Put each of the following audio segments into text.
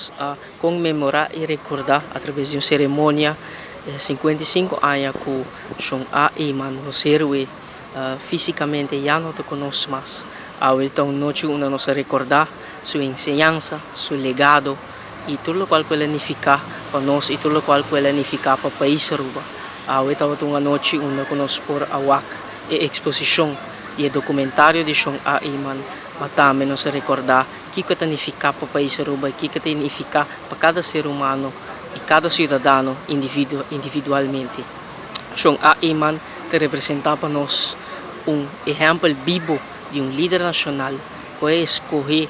nos a conmemorar e recordar através de uma cerimônia 55 anos que São A Iman, nos héroes, fisicamente já não te conosco mais. Então, noite nos recordar sua ensinança, seu legado e tudo o qual ele significa para nós e tudo o qual ele significa para o país Aruba. Então, uma noite onde nós por a WAC e exposição e documentário de São A Iman, mas também nos recordar o que significa para o país Aruba, o que significa para cada ser humano e cada cidadão individualmente. São A Iman te representa para nós exemplo vivo de líder nacional que é escolher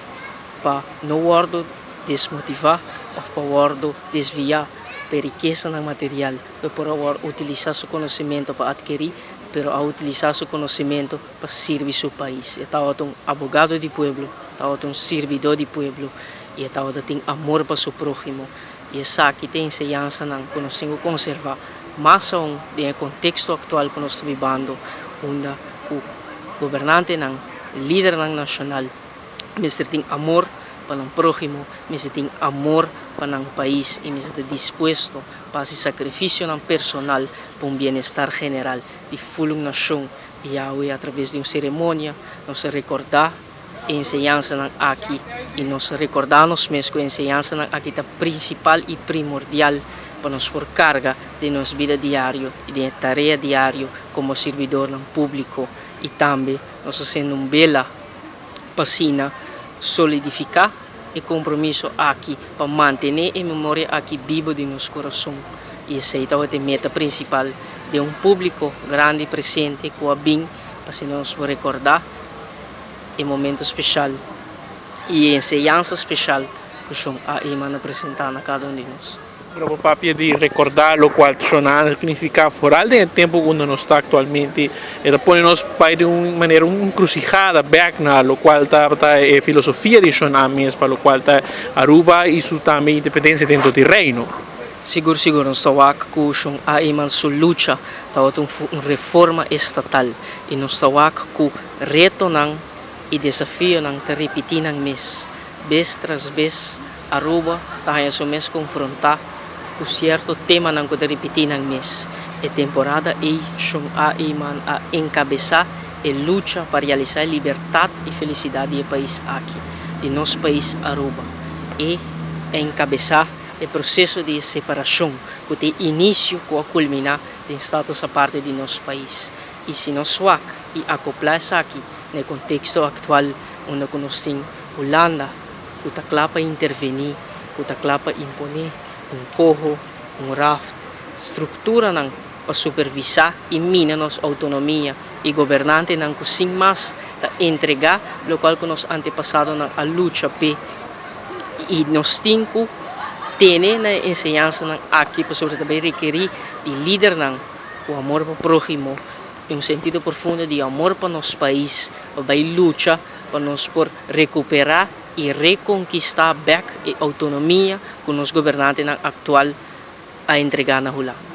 para não desmotivar ou para desviar a riqueza material, que para utilizar seu conhecimento para adquirir, mas a utilizar seu conhecimento para servir seu país. Então, advogado do povo, então, servidor do povo, e então, tem amor para seu próximo. E essa que tem ensinança que nós temos que conservar, mas no contexto atual que nós estamos vivendo, onde o governante, o líder nacional, tem amor para o próximo, tem amor para o país e está disposto para esse sacrifício personal para um bem-estar general de toda a nação. E através de uma cerimônia, nós recordar a ensinança aqui e nós recordarmos mesmo que a ensinança aqui é principal e primordial para nós por carga de nossa vida diária e de tarefa diária como servidor público e também nós sendo bela pasina solidificar e compromisso aqui para manter a memória aqui viva de nosso coração. E essa é a meta principal de público grande presente que é bem para nós recordar um momento especial e ensinança especial que São A Iman apresentar a cada de nós. Pero papia de recordar lo cual sonar significa foral del tiempo cuando nos está actualmente e pone-nos para de uma maneira encrucijada back na lo cual está a filosofia de sonar mesmo, lo cual está Aruba e sua também independência dentro do reino. Seguro, nós estamos com São A Iman sua luta, está uma reforma estatal e nós estamos com reto e desafio te repetir vez tras vez Aruba está a mês confrontar com certo tema que te repetir mês. A temporada e São A Iman a encabeçar e luta para realizar liberdade e felicidade do país aqui, de nosso país Aruba, e encabeçar o processo de separação que tem início com a culminar de essa parte de nosso país. E se nós e acoplar isso aqui no contexto atual onde nós temos Holanda, que está claro para intervenir, que está claro para imponer corro, raft, estrutura para supervisar e mina nossa autonomia e governante que sim mais entregar o qual que nos antepassados a luta e nós temos que ter na ensinança aqui para também requerir de líder o amor para o próximo, em um sentido profundo de amor para nosso país, para luta para nós por recuperar e reconquistar back a autonomia que os governantes atual a entregar na Holanda.